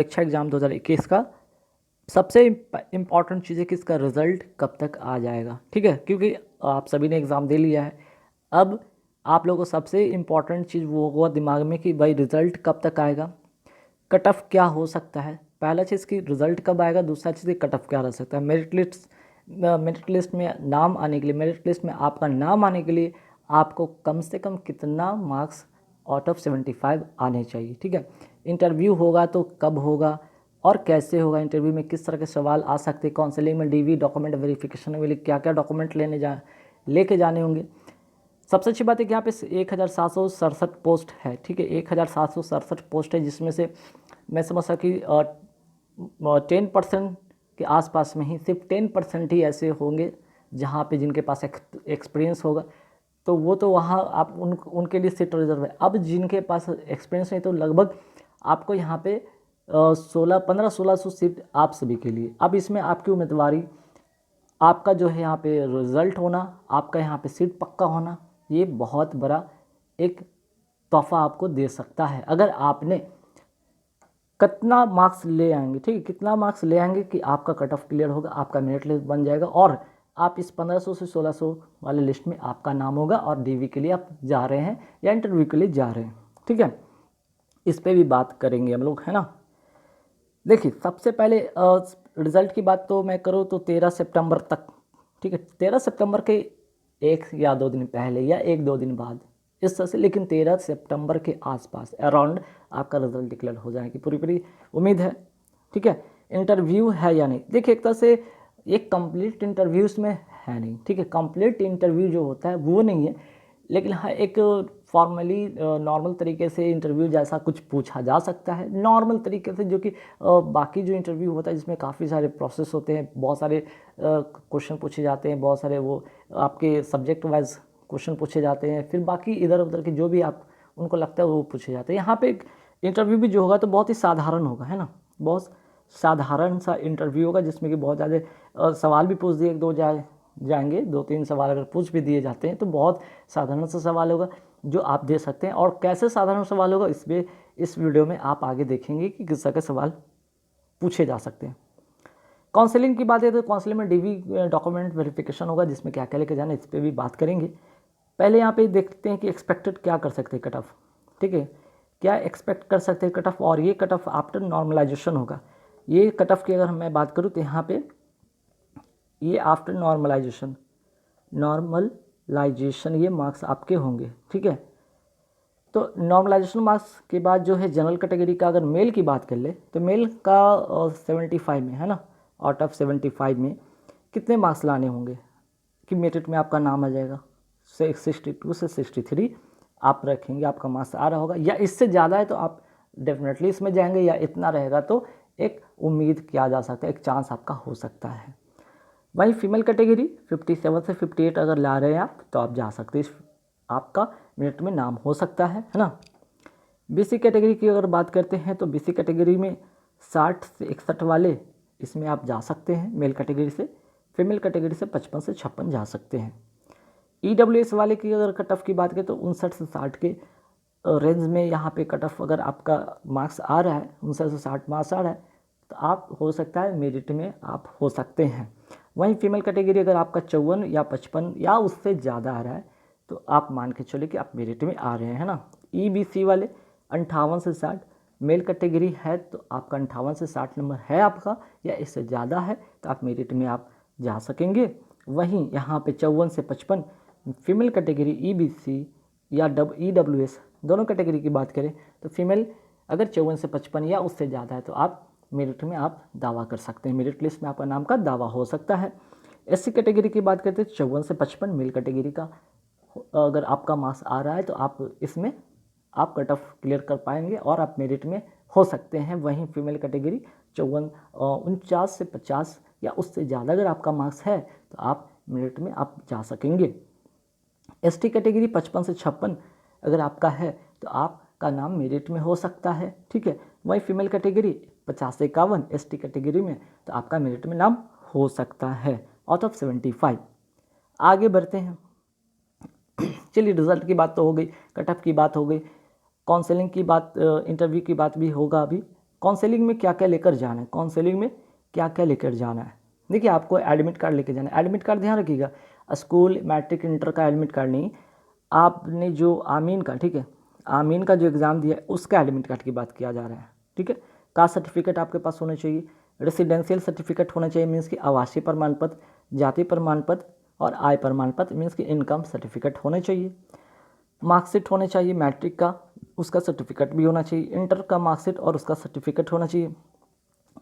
परीक्षा एग्ज़ाम 2021 का सबसे इम्पॉर्टेंट चीज़ है कि इसका रिज़ल्ट कब तक आ जाएगा, ठीक है। क्योंकि आप सभी ने एग्ज़ाम दे लिया है। अब आप लोगों को सबसे इम्पॉर्टेंट चीज़ वो होगा दिमाग में कि भाई रिज़ल्ट कब तक आएगा, कट ऑफ क्या हो सकता है। पहला चीज़ कि रिज़ल्ट कब आएगा, दूसरा चीज़ कि कट ऑफ क्या रह सकता है। मेरिट लिस्ट में नाम आने के लिए, मेरिट लिस्ट में आपका नाम आने के लिए आपको कम से कम कितना मार्क्स आउट ऑफ 75 आने चाहिए, ठीक है। इंटरव्यू होगा तो कब होगा और कैसे होगा, इंटरव्यू में किस तरह के सवाल आ सकते हैं, काउंसलिंग में डीवी डॉक्यूमेंट वेरिफिकेशन के लिए क्या क्या डॉक्यूमेंट लेके जाने होंगे। सबसे अच्छी बात है कि यहाँ पे 1767 पोस्ट है, ठीक है। 1767 पोस्ट है, जिसमें से मैं समझता कि 10% के आसपास में ही सिर्फ 10% ही ऐसे होंगे जहाँ पे जिनके पास एक्सपीरियंस होगा, तो वो तो वहाँ आप उनके लिए सीट रिजर्व है। अब जिनके पास एक्सपीरियंस नहीं तो लगभग आपको यहाँ पे 1600 सीट आप सभी के लिए। अब इसमें आपकी उम्मीदवारी, आपका जो है यहाँ पे रिज़ल्ट होना, आपका यहाँ पे सीट पक्का होना, ये बहुत बड़ा एक तोहफा आपको दे सकता है। अगर आपने कितना मार्क्स ले आएंगे, ठीक है, कितना मार्क्स ले आएंगे कि आपका कट ऑफ क्लियर होगा, आपका मेरिट लिस्ट बन जाएगा और आप इस 1500 से 1600 वाले लिस्ट में आपका नाम होगा और डीवी के लिए आप जा रहे हैं या इंटरव्यू के लिए जा रहे हैं, ठीक है। इस पर भी बात करेंगे हम लोग, है ना। देखिए सबसे पहले रिज़ल्ट की बात तो मैं करूँ तो 13 सितंबर तक, ठीक है। 13 सितंबर के 1 या 2 दिन पहले या 1-2 दिन बाद इस तरह से, लेकिन 13 सितंबर के आसपास अराउंड आपका रिज़ल्ट डिक्लेयर हो जाएगी, पूरी उम्मीद है, ठीक है। इंटरव्यू है या नहीं, देखिए एक तरह से एक कंप्लीट इंटरव्यू इसमें है नहीं, ठीक है। कंप्लीट इंटरव्यू जो होता है वो नहीं है, लेकिन हाँ एक फॉर्मली नॉर्मल तरीके से इंटरव्यू जैसा कुछ पूछा जा सकता है, नॉर्मल तरीके से, जो कि बाकी जो इंटरव्यू होता है जिसमें काफ़ी सारे प्रोसेस होते हैं, बहुत सारे क्वेश्चन पूछे जाते हैं, बहुत सारे वो आपके सब्जेक्ट वाइज क्वेश्चन पूछे जाते हैं, फिर बाकी इधर उधर के जो भी आप उनको लगता है वो पूछे जाते हैं। यहाँ पे एक इंटरव्यू भी जो होगा तो बहुत ही साधारण होगा, है ना, बहुत साधारण सा इंटरव्यू होगा, जिसमें कि बहुत ज़्यादा सवाल भी पूछ दिए, जाएंगे 2-3 सवाल अगर पूछ भी दिए जाते हैं तो बहुत साधारण सा सवाल होगा जो आप दे सकते हैं। और कैसे साधारण सवाल होगा इस वीडियो में आप आगे देखेंगे कि किस तरह के सवाल पूछे जा सकते हैं। काउंसलिंग की बात है तो काउंसलिंग में डीवी डॉक्यूमेंट वेरिफिकेशन होगा, जिसमें क्या क्या लेके जाना है इस पर भी बात करेंगे। पहले यहाँ पे देखते हैं कि एक्सपेक्टेड क्या कर सकते हैं कट ऑफ, ठीक है, क्या एक्सपेक्ट कर सकते हैं कट ऑफ। और ये कट ऑफ आफ्टर नॉर्मलाइजेशन होगा। ये कट ऑफ की अगर मैं बात करूँ तो यहाँ पे ये आफ्टर नॉर्मलाइजेशन ये मार्क्स आपके होंगे, ठीक है। तो नॉर्मलाइजेशन मार्क्स के बाद जो है जनरल कैटेगरी का अगर मेल की बात कर ले तो मेल का 75 में, है ना, आउट ऑफ 75 में कितने मार्क्स लाने होंगे कि मेरिट में आपका नाम आ जाएगा। 62 से 63 आप रखेंगे, आपका मार्क्स आ रहा होगा, या इससे ज़्यादा है तो आप डेफिनेटली इसमें जाएंगे, या इतना रहेगा तो एक उम्मीद किया जा सकता है, एक चांस आपका हो सकता है। वहीं फीमेल कैटेगरी 57 से 58 अगर ला रहे हैं आप तो आप जा सकते हैं, आपका मेरिट में नाम हो सकता है ना। बीसी कैटेगरी की अगर बात करते हैं तो बीसी कैटेगरी में 60 से 61 वाले इसमें आप जा सकते हैं मेल कैटेगरी से। फीमेल कैटेगरी से 55 से 56 जा सकते हैं। ईडब्ल्यूएस वाले की अगर कट ऑफ की बात करें तो 59 से 60 के रेंज में यहाँ पे कट ऑफ अगर आपका मार्क्स आ रहा है, 59 से 60 मार्क्स आ रहा है तो आप हो सकता है मेरिट में आप हो सकते हैं। वहीं फीमेल कैटेगरी अगर आपका 54 या 55 या उससे ज़्यादा आ रहा है तो आप मान के चलिए कि आप मेरिट में आ रहे हैं ना। ईबीसी वाले 58 से 60 मेल कैटेगरी है तो आपका 58 से 60 नंबर है आपका, या इससे ज़्यादा है तो आप मेरिट में आप जा सकेंगे। वहीं यहाँ पे 54 से 55 फीमेल कैटेगरी ईबीसी या ईडब्ल्यूएस दोनों कैटेगरी की बात करें तो फीमेल अगर 54 से 55 या उससे ज़्यादा है तो आप मेरिट में आप दावा कर सकते हैं, मेरिट लिस्ट में आपका नाम का दावा हो सकता है। एससी कैटेगरी की बात करते हैं 54 से 55 मेल कैटेगरी का अगर आपका मार्क्स आ रहा है तो आप इसमें आप कट ऑफ क्लियर कर पाएंगे और आप मेरिट में हो सकते हैं। वहीं फीमेल कैटेगरी 49 से 50 या उससे ज़्यादा अगर आपका मार्क्स है तो आप मेरिट में आप जा सकेंगे। एसटी कैटेगरी 55 से 56 अगर आपका है तो आपका नाम मेरिट में हो सकता है, ठीक है। वहीं फीमेल कैटेगरी 50 से 51 एसटी कैटेगरी में तो आपका मेरिट में नाम हो सकता है आउट ऑफ 75। आगे बढ़ते हैं। चलिए रिजल्ट की बात तो हो गई, कट ऑफ की बात हो गई, काउंसलिंग की बात, इंटरव्यू की बात भी होगा अभी। काउंसलिंग में क्या क्या लेकर जाना है, काउंसलिंग में क्या क्या लेकर जाना है। देखिए आपको एडमिट कार्ड लेके जाना है। एडमिट कार्ड ध्यान रखिएगा, स्कूल मैट्रिक इंटर का एडमिट कार्ड नहीं, आपने जो आमीन का, ठीक है, आमीन का जो एग्ज़ाम दिया है उसका एडमिट कार्ड की बात किया जा रहा है, ठीक है। कास्ट सर्टिफिकेट आपके पास होना चाहिए, रेसिडेंशियल सर्टिफिकेट होना चाहिए, मीन्स कि आवासीय प्रमाण पत्र, जाति प्रमाण पत्र और आय प्रमाण पत्र, मीन्स कि इनकम सर्टिफिकेट होने चाहिए। मार्कशीट होने चाहिए मैट्रिक का, उसका सर्टिफिकेट भी होना चाहिए। इंटर का मार्कशीट और उसका सर्टिफिकेट होना चाहिए।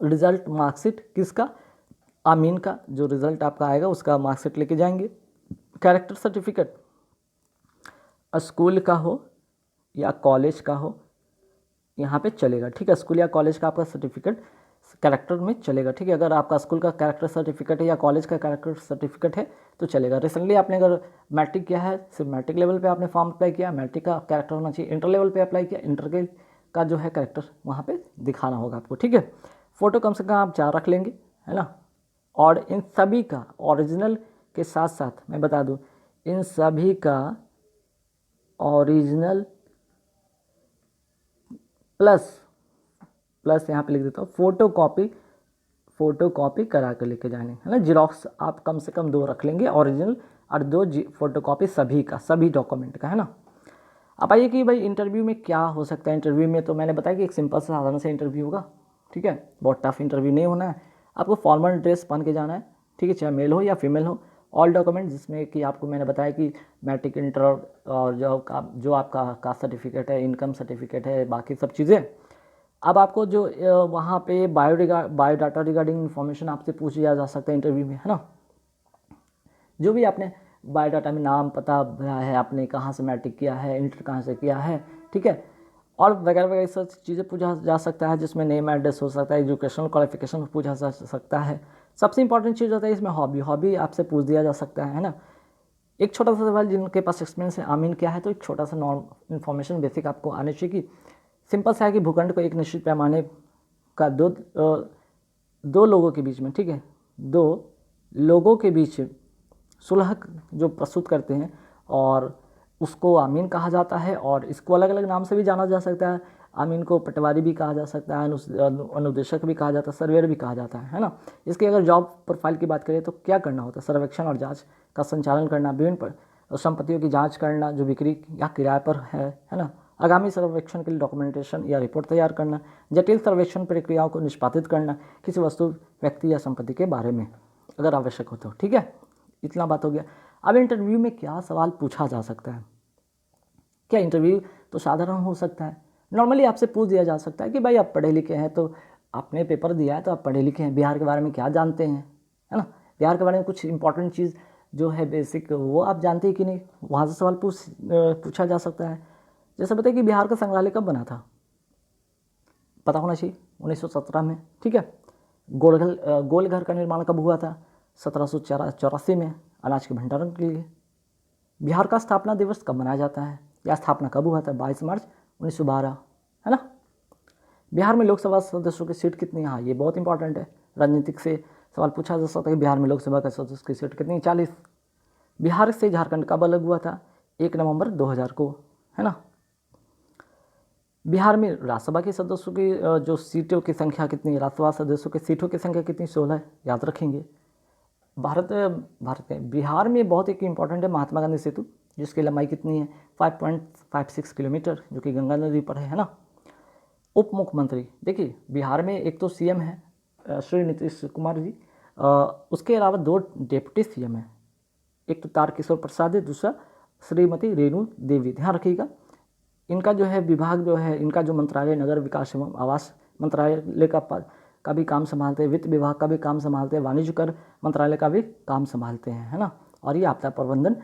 रिजल्ट मार्कशीट किसका, आमीन का, जो रिजल्ट आपका आएगा उसका मार्कशीट लेके जाएंगे। कैरेक्टर सर्टिफिकेट स्कूल का हो या कॉलेज का हो, यहाँ पे चलेगा, ठीक है। स्कूल या कॉलेज का आपका सर्टिफिकेट कैरेक्टर में चलेगा, ठीक है। अगर आपका स्कूल का कैरेक्टर सर्टिफिकेट है या कॉलेज का कैरेक्टर सर्टिफिकेट है तो चलेगा। रिसेंटली आपने अगर मैट्रिक किया है, सिर्फ मैट्रिक लेवल पे आपने फॉर्म अप्लाई किया, मैट्रिक का कैरेक्टर होना चाहिए। इंटर लेवल पे अप्लाई किया, इंटर के का जो है कैरेक्टर वहाँ पे दिखाना होगा आपको, ठीक है। फ़ोटो कम से कम आप 4 रख लेंगे, है ना। और इन सभी का ओरिजिनल के साथ साथ मैं बता दूँ, इन सभी का ओरिजिनल प्लस यहाँ पे लिख देता हूँ फ़ोटो कॉपी करा कर लेके जाने, है ना। जीरोक्स आप कम से कम 2 रख लेंगे ओरिजिनल, और 2 फ़ोटो कॉपी सभी का, सभी डॉक्यूमेंट का, है ना। अब आइए कि भाई इंटरव्यू में क्या हो सकता है। इंटरव्यू में तो मैंने बताया कि एक सिंपल सा साधारण सा इंटरव्यू होगा, ठीक है। बहुत टफ इंटरव्यू नहीं होना है। आपको फॉर्मल ड्रेस पहन के जाना है, ठीक है, चाहे मेल हो या फीमेल हो। ऑल डॉक्यूमेंट जिसमें कि आपको मैंने बताया कि मैट्रिक इंटर और जो आपका कास्ट सर्टिफिकेट है, इनकम सर्टिफिकेट है, बाकी सब चीज़ें। अब आपको जो वहाँ पे बायोडाटा रिगार्डिंग इन्फॉर्मेशन आपसे पूछा जा सकता है इंटरव्यू में, है ना। जो भी आपने बायोडाटा में नाम पता भरा है, आपने कहाँ से मैट्रिक किया है, इंटर कहाँ से किया है, ठीक है, और वगैरह वगैरह सब चीज़ें पूछा जा सकता है, जिसमें नेम एड्रेस हो सकता है, एजुकेशनल क्वालिफिकेशन पूछा जा सकता है। सबसे इंपॉर्टेंट चीज़ होता है इसमें हॉबी आपसे पूछ दिया जा सकता है ना। एक छोटा सा सवाल, जिनके पास एक्सपीरियंस है आमीन क्या है, तो एक छोटा सा नॉर्म इन्फॉर्मेशन बेसिक आपको आने चाहिए कि सिंपल सा है कि भूखंड को एक निश्चित पैमाने का दो लोगों के बीच में, ठीक है, 2 लोगों के बीच सुलह जो प्रस्तुत करते हैं, और उसको आमीन कहा जाता है। और इसको अलग अलग नाम से भी जाना जा सकता है। आमीन को पटवारी भी कहा जा सकता है, अनुदेशक भी कहा जाता है, सर्वेयर भी कहा जाता है ना। इसकी अगर जॉब प्रोफाइल की बात करें तो क्या करना होता है, सर्वेक्षण और जांच का संचालन करना, विभिन्न संपत्तियों की जांच करना जो बिक्री या किराए पर है ना। आगामी सर्वेक्षण के लिए डॉक्यूमेंटेशन या रिपोर्ट तैयार करना, जटिल सर्वेक्षण प्रक्रियाओं को निष्पादित करना, किसी वस्तु, व्यक्ति या संपत्ति के बारे में अगर आवश्यक हो तो, ठीक है। इतना बात हो गया। अब इंटरव्यू में क्या सवाल पूछा जा सकता है। क्या इंटरव्यू तो साधारण हो सकता है, नॉर्मली आपसे पूछ दिया जा सकता है कि भाई आप पढ़े लिखे हैं, तो आपने पेपर दिया है तो आप पढ़े लिखे हैं, बिहार के बारे में क्या जानते हैं, है ना। बिहार के बारे में कुछ इंपॉर्टेंट चीज़ जो है बेसिक, वो आप जानते हैं कि नहीं, वहाँ से सवाल पूछा जा सकता है। जैसे बताइए कि बिहार का संग्रहालय कब बना था, पता होना चाहिए, 1917 में, ठीक है। गोलघर का निर्माण कब हुआ था, 1784 में, अनाज के भंडारण के लिए। बिहार का स्थापना दिवस कब मनाया जाता है, या स्थापना कब हुआ था, 22 मार्च 1912, है ना। बिहार में लोकसभा सदस्यों की सीट कितनी है, हाँ ये बहुत इंपॉर्टेंट है, राजनीतिक से सवाल पूछा जा सकता है कि बिहार में लोकसभा का सदस्य की सीट कितनी, 40। बिहार से झारखंड कब अलग हुआ था, 1 नवंबर 2000 को, है ना। बिहार में राज्यसभा के सदस्यों की जो सीटों की संख्या कितनी है, राज्यसभा सदस्यों की सीटों की संख्या कितनी, 16, याद रखेंगे। भारत में बिहार में बहुत एक इंपॉर्टेंट है महात्मा गांधी सेतु, जिसकी लंबाई कितनी है, 5.56 किलोमीटर, जो कि गंगा नदी पर है ना। उप मुख्यमंत्री, देखिए बिहार में एक तो सीएम है श्री नीतीश कुमार जी, उसके अलावा 2 डिप्टी सीएम हैं, एक तो तारकिशोर प्रसाद है, दूसरा श्रीमती रेणु देवी। ध्यान रखिएगा, इनका जो है विभाग जो है, इनका जो मंत्रालय नगर विकास एवं आवास मंत्रालय का भी काम संभालते हैं, वित्त विभाग का भी काम संभालते हैं, वाणिज्य कर मंत्रालय का भी काम संभालते हैं, है ना। और ये आपदा प्रबंधन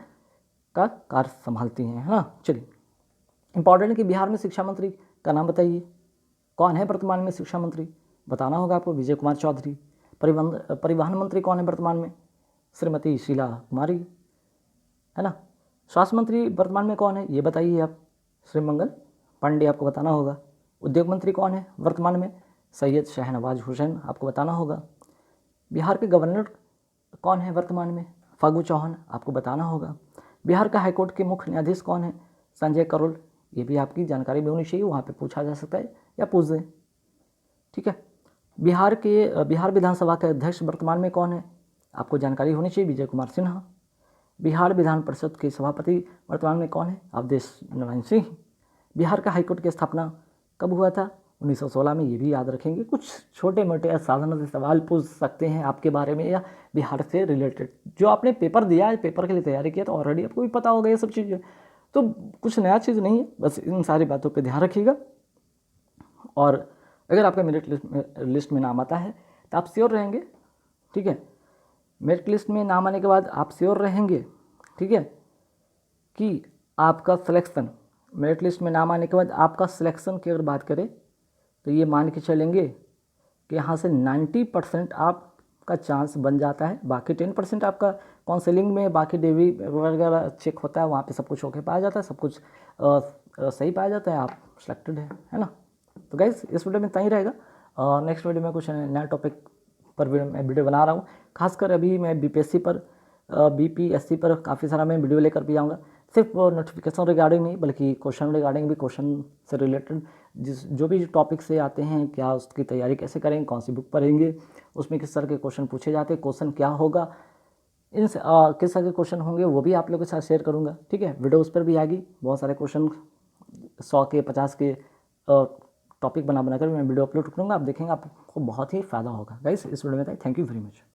का कार्य संभालती हैं, है ना। चलिए, इंपॉर्टेंट है कि बिहार में शिक्षा मंत्री का नाम बताइए, कौन है वर्तमान में शिक्षा मंत्री, बताना होगा आपको, विजय कुमार चौधरी। परिवहन मंत्री कौन है वर्तमान में, श्रीमती शीला कुमारी, है ना। स्वास्थ्य मंत्री वर्तमान में कौन है, ये बताइए आप, श्री मंगल पांडे, आपको बताना होगा। उद्योग मंत्री कौन है वर्तमान में, सैयद शहनवाज हुसैन, आपको बताना होगा। बिहार के गवर्नर कौन है वर्तमान में, फागू चौहान, आपको बताना होगा। बिहार का हाईकोर्ट के मुख्य न्यायाधीश कौन है, संजय करोल, ये भी आपकी जानकारी में होनी चाहिए, वहाँ पे पूछा जा सकता है या पूछ दें, ठीक है। बिहार विधानसभा के अध्यक्ष वर्तमान में कौन है? आपको जानकारी होनी चाहिए, विजय कुमार सिन्हा। बिहार विधान परिषद के सभापति वर्तमान में कौन है? अवधेश नारायण सिंह। बिहार का हाईकोर्ट की स्थापना कब हुआ था? 1916 में। ये भी याद रखेंगे। कुछ छोटे मोटे साधारण से सवाल पूछ सकते हैं आपके बारे में या बिहार से रिलेटेड। जो आपने पेपर दिया है, पेपर के लिए तैयारी किया, तो ऑलरेडी आपको भी पता होगा ये सब चीज़ें, तो कुछ नया चीज़ नहीं है। बस इन सारी बातों पर ध्यान रखिएगा। और अगर आपका मेरिट लिस्ट में नाम आता है तो आप श्योर रहेंगे, ठीक है। मेरिट लिस्ट में नाम आने के बाद आप श्योर रहेंगे, ठीक है, कि आपका सिलेक्शन, मेरिट लिस्ट में नाम आने के बाद आपका सिलेक्शन की अगर बात करें तो ये मान के चलेंगे कि यहाँ से 90% आपका चांस बन जाता है। बाकी 10% आपका काउंसलिंग में, बाकी डेवी वगैरह चेक होता है, वहाँ पे सब कुछ ओके पाया जाता है, सब कुछ सही पाया जाता है, आप सिलेक्टेड है ना। तो गाइस इस वीडियो में इतना ही रहेगा। नेक्स्ट वीडियो में कुछ नया टॉपिक पर मैं वीडियो बना रहा हूँ। खासकर अभी मैं बीपीएससी पर, बीपीएससी पर काफ़ी सारा मैं वीडियो लेकर भी आऊँगा। सिर्फ नोटिफिकेशन रिगार्डिंग नहीं, बल्कि क्वेश्चन रिगार्डिंग भी, क्वेश्चन से रिलेटेड जो भी टॉपिक से आते हैं, क्या उसकी तैयारी कैसे करेंगे, कौन सी बुक पढ़ेंगे, उसमें किस तरह के क्वेश्चन पूछे जाते हैं, क्वेश्चन क्या होगा, इन किस तरह के क्वेश्चन होंगे, वो भी आप लोगों के साथ शेयर करूँगा, ठीक है। वीडियो उस पर भी आएगी। बहुत सारे क्वेश्चन 100 के 50 के टॉपिक बनाकर मैं वीडियो अपलोड करूँगा। आप देखेंगे, आपको बहुत ही फ़ायदा होगा। गाइस इस वीडियो में था। Thank you very much.